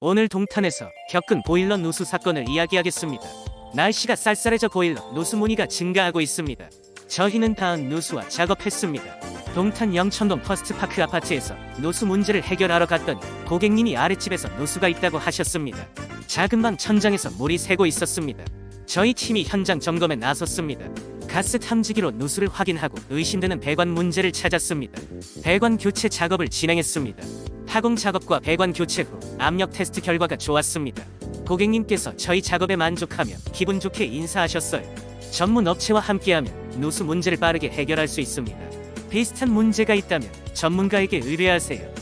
오늘 동탄에서 겪은 보일러 누수 사건을 이야기하겠습니다. 날씨가 쌀쌀해져 보일러 누수 문의가 증가하고 있습니다. 저희는 다음 누수와 작업했습니다. 동탄 영천동 퍼스트파크 아파트에서 누수 문제를 해결하러 갔더니 고객님이 아랫집에서 누수가 있다고 하셨습니다. 작은 방 천장에서 물이 새고 있었습니다. 저희 팀이 현장 점검에 나섰습니다. 가스 탐지기로 누수를 확인하고 의심되는 배관 문제를 찾았습니다. 배관 교체 작업을 진행했습니다. 타공 작업과 배관 교체 후 압력 테스트 결과가 좋았습니다. 고객님께서 저희 작업에 만족하며 기분 좋게 인사하셨어요. 전문 업체와 함께하면 누수 문제를 빠르게 해결할 수 있습니다. 비슷한 문제가 있다면 전문가에게 의뢰하세요.